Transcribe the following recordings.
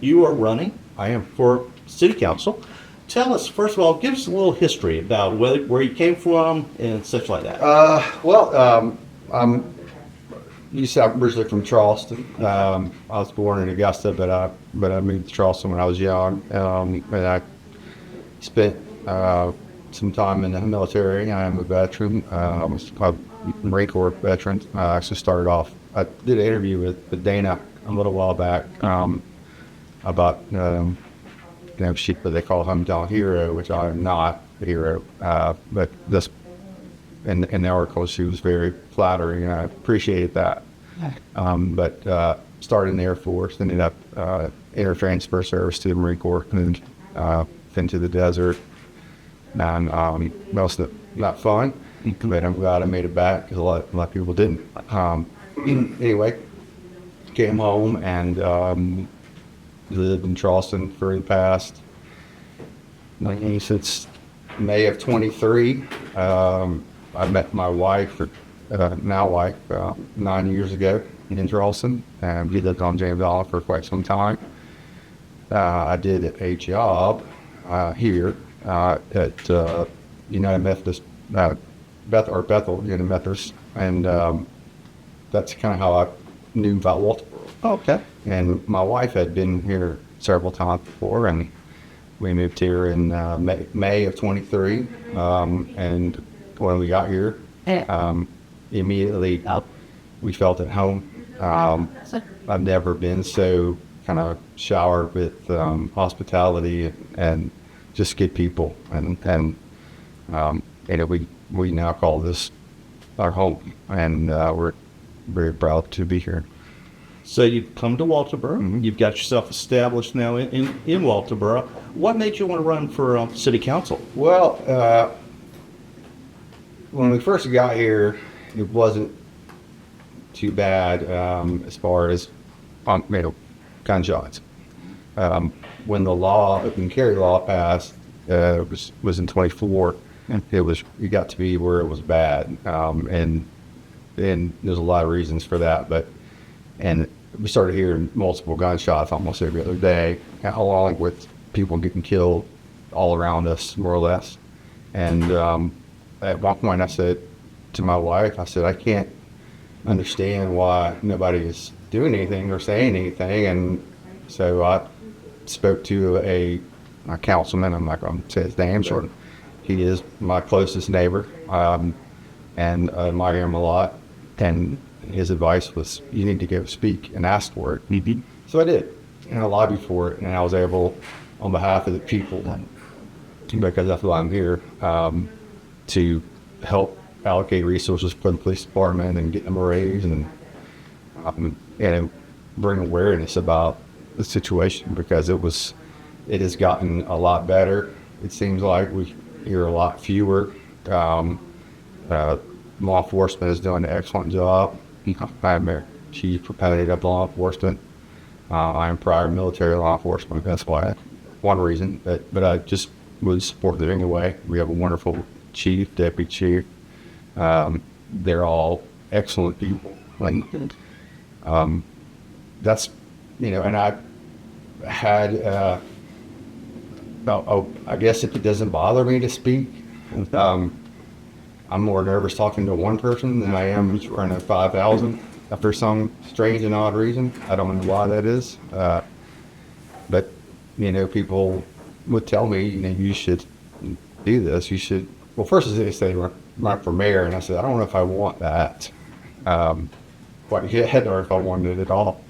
you are running. I am for city council. Tell us, first of all, give us a little history about where you came from and such like that. I'm originally from Charleston. I was born in Augusta, but I moved to Charleston when I was young, and I spent some time in the military. I am a veteran. I was a Marine Corps veteran. I actually started off. I did an interview with Dana a little while back about but they call hometown hero, which I am not a hero. But this in the article, she was very flattering, and I appreciated that. But started in the Air Force, ended up air transfer service to the Marine Corps, and into the desert. And most of it not fun, but I'm glad I made it back because a lot of people didn't. Anyway, came home and lived in Charleston for the past, since May of 23. I met my wife, now wife, 9 years ago in Charleston, and we lived on James Island for quite some time. I did a job here at United Methodist, Bethel United Methodist, and that's kind of how I knew about Walterboro. Oh, okay. And my wife had been here several times before, and we moved here in May of 23. And when we got here, immediately we felt at home. I've never been so kind of showered with hospitality and just good people, and we now call this our home, and we're very proud to be here. So you've come to Walterboro. Mm-hmm. You've got yourself established now in Walterboro. What made you want to run for city council? Well, when we first got here, it wasn't too bad as far as gunshots. When the open carry law passed, was in 24. It got to be where it was bad, and there's a lot of reasons for that, and we started hearing multiple gunshots almost every other day, along with people getting killed all around us, more or less. And at one point I said to my wife, I can't understand why nobody is doing anything or saying anything. And so I spoke to a councilman. I'm not going to say his name, sure. He is my closest neighbor, and I admire him a lot. And his advice was, you need to go speak and ask for it. Mm-hmm. So I did, and I lobbied for it, and I was able, on behalf of the people, because that's why I'm here, to help allocate resources for the police department and get them a raise, and bring awareness about the situation, because it has gotten a lot better. It seems like we hear a lot fewer. Law enforcement is doing an excellent job. I'm a chief proponent of law enforcement. I'm prior military law enforcement. That's why, one reason. But I just would support it anyway. We have a wonderful chief, deputy chief. They're all excellent people. That's, and I had, I guess if it doesn't bother me to speak, I'm more nervous talking to one person than I am running 5,000 for some strange and odd reason. I don't know why that is. But, people would tell me, you should do this. You should, well, first they say run for mayor. And I said, I don't know if I want that quite yet, or if I wanted it at all.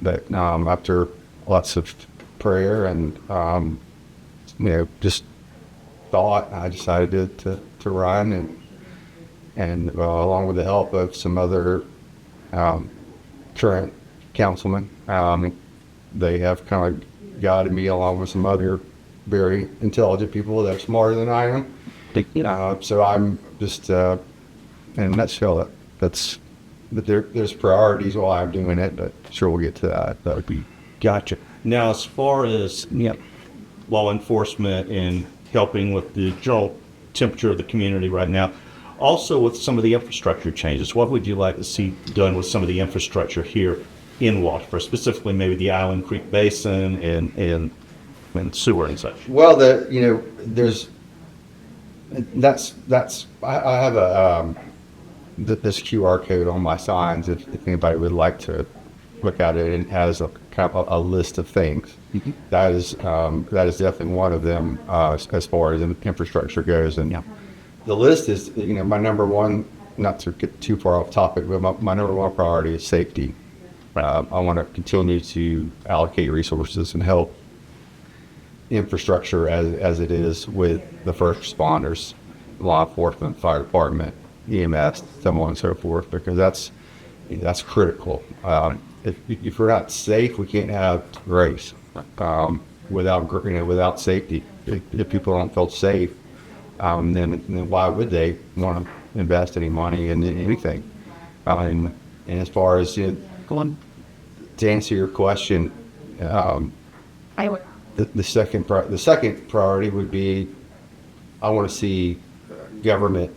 But after lots of prayer and, just thought, I decided to run, and along with the help of some other current councilmen, they have kind of guided me, along with some other very intelligent people that are smarter than I am. So I'm just, in a nutshell, but there's priorities why I'm doing it, but sure we'll get to that. That would be. Gotcha. Now, as far as law enforcement and helping with the general temperature of the community right now, also with some of the infrastructure changes, what would you like to see done with some of the infrastructure here? in Walterboro, specifically maybe the Island Creek Basin and sewer and such? Well, I have this QR code on my signs if anybody would like to look at it, and it has a kind of a list of things. Mm-hmm. That is definitely one of them as far as infrastructure goes. And Yeah. the list is, my number one, not to get too far off topic, but my number one priority is safety. I want to continue to allocate resources and help infrastructure as it is with the first responders, law enforcement, fire department, EMS, so on and so forth, because that's critical. If we're not safe, we can't have grace. Without safety, if people don't feel safe, then why would they want to invest any money in anything? And as far as to answer your question, the second priority would be, I want to see government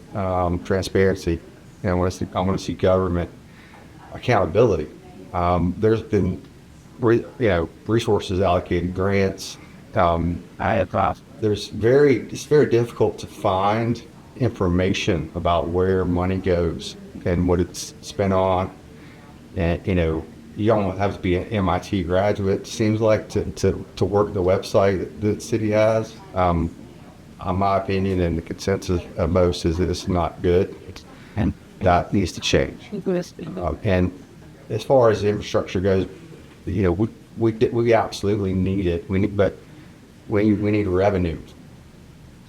transparency, and I want to see government accountability. There's been resources allocated, grants. It's very difficult to find information about where money goes and what it's spent on, and you don't have to be an MIT graduate, it seems like, to work the website that the city has. In my opinion, and the consensus of most, is that it's not good, and that needs to change. And as far as the infrastructure goes, we absolutely need it. But we need revenue.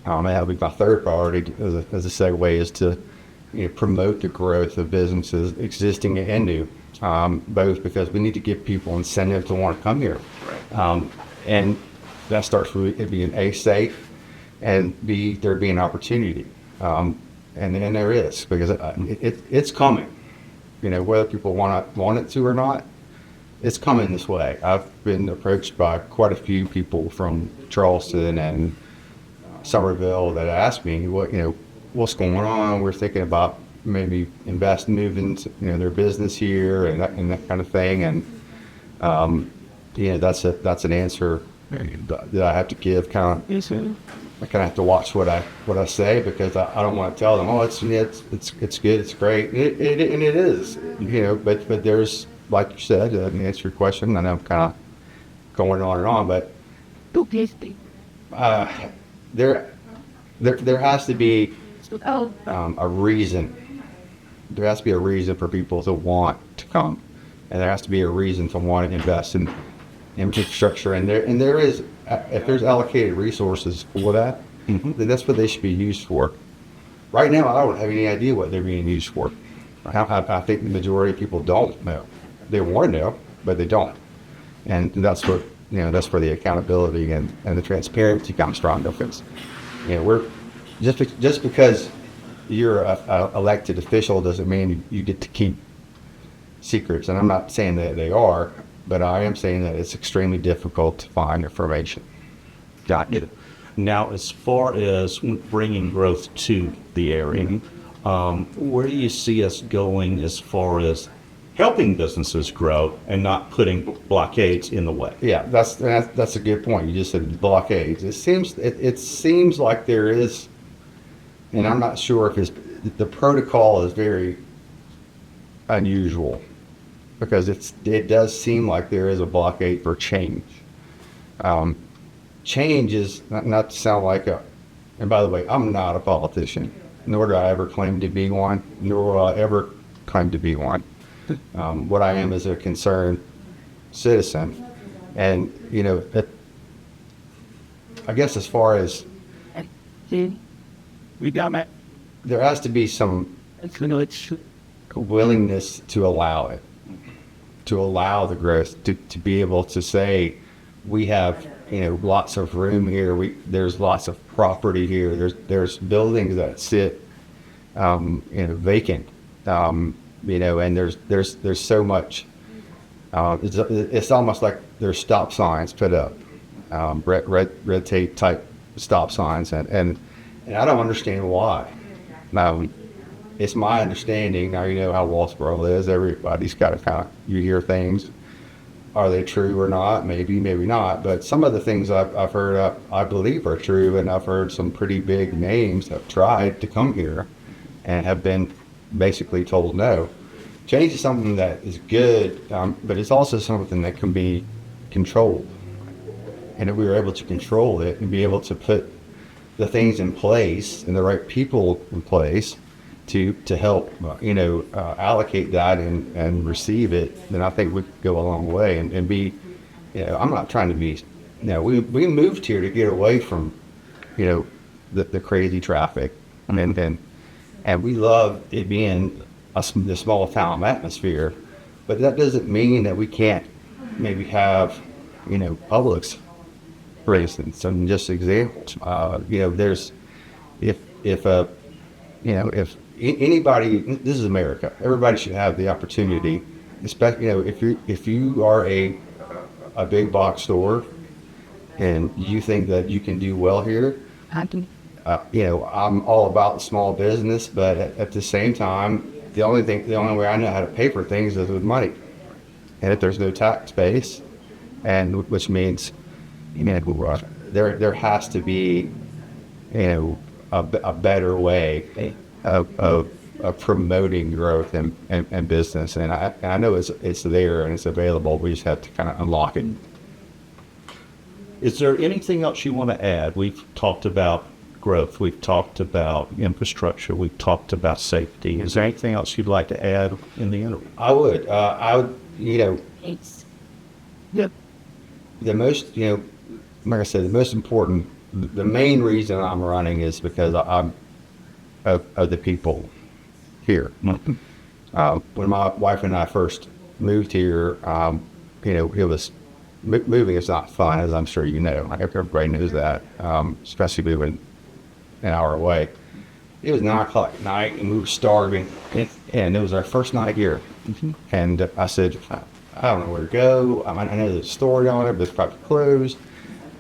That would be my third priority as a segue, is to promote the growth of businesses, existing and new. Both because we need to give people incentive to want to come here. And that starts with it being A, safe, and B, there being opportunity. And there is, because it's coming. Whether people want it to or not, it's coming this way. I've been approached by quite a few people from Charleston and Somerville that ask me, what's going on? We're thinking about maybe moving their business here and that kind of thing. And that's an answer that I have to give. I kind of have to watch what I say, because I don't want to tell them, oh, it's good, it's great, and it is. But there's, like you said, to answer your question, and I'm kind of going on, but there has to be a reason. There has to be a reason for people to want to come, and there has to be a reason to want to invest in infrastructure. And there is, if there's allocated resources for that, then that's what they should be used for. Right now, I don't have any idea what they're being used for. I think the majority of people don't know. They want to know, but they don't. And that's what that's where the accountability and the transparency comes from. Because we're just because you're an elected official doesn't mean you get to keep secrets. And I'm not saying that they are, but I am saying that it's extremely difficult to find information. Got it. Now, as far as bringing growth to the area, where do you see us going as far as helping businesses grow and not putting blockades in the way? Yeah, that's a good point. You just said blockades. It seems like there is, and I'm not sure if the protocol is very unusual, because it does seem like there is a blockade for change. Change is not to sound like and by the way, I'm not a politician, nor do I ever claim to be one, nor will I ever claim to be one. What I am is a concerned citizen. And, I guess as far as there has to be some willingness to allow it, to allow the growth, to be able to say, we have lots of room here, there's lots of property here, there's buildings that sit vacant, and there's so much. It's almost like there's stop signs put up, red tape type stop signs, and I don't understand why. It's my understanding now. You know how Walterboro is. Everybody's got to you hear things. Are they true or not? Maybe, maybe not. But some of the things I've heard, I believe are true, and I've heard some pretty big names have tried to come here and have been basically told no. Change is something that is good, but it's also something that can be controlled. And if we were able to control it and be able to put the things in place and the right people in place to help, allocate that and receive it, then I think we could go a long way and be, I'm not trying to be, we moved here to get away from, the crazy traffic. And we love it being the small town atmosphere, but that doesn't mean that we can't maybe have, Publix, for instance, and just examples. There's, if anybody, this is America, everybody should have the opportunity, especially, if you are a big box store and you think that you can do well here, I'm all about small business, but at the same time, the only way I know how to pay for things is with money. And if there's no tax base, and which means, there has to be, a better way of promoting growth and business. And I know it's there and it's available. We just have to kind of unlock it. Is there anything else you want to add? We've talked about growth. We've talked about infrastructure. We've talked about safety. Is there anything else you'd like to add in the interview? I would, the most, like I said, the most important, the main reason I'm running is because I'm of the people here. When my wife and I first moved here, it was, moving is not fun, as I'm sure you know. Everybody knows that, especially moving an hour away. It was 9 o'clock at night, and we were starving, and it was our first night here. And I said, I don't know where to go. I know there's a store down there, but it's probably closed.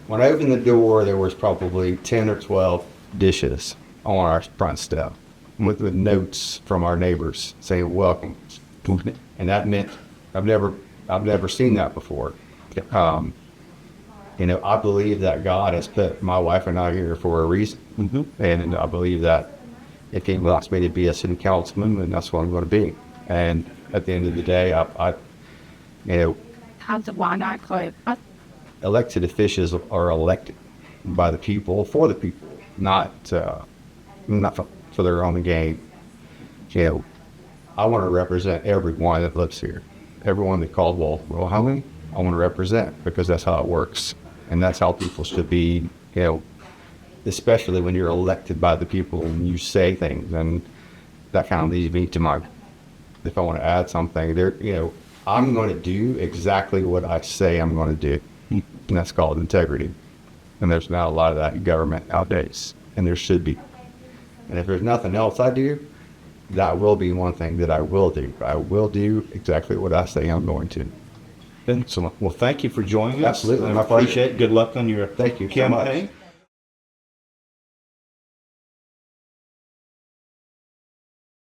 When I opened the door, there was probably 10 or 12 dishes on our front step with notes from our neighbors saying welcome. And that meant I've never seen that before. I believe that God has put my wife and I here for a reason. And I believe that if He wants me to be a city councilman, then that's what I'm going to be. And at the end of the day, elected officials are elected by the people, for the people, not for their own gain. I want to represent everyone that lives here, everyone that called Walterboro home. I want to represent, because that's how it works, and that's how people should be. Especially when you're elected by the people and you say things, and that kind of leads me to my. If I want to add something, I'm going to do exactly what I say I'm going to do, and that's called integrity. And there's not a lot of that in government nowadays, and there should be. And if there's nothing else I do, that will be one thing that I will do. I will do exactly what I say I'm going to. Excellent. Well, thank you for joining us. Absolutely. I appreciate it. Good luck on your Thank you so much. campaign.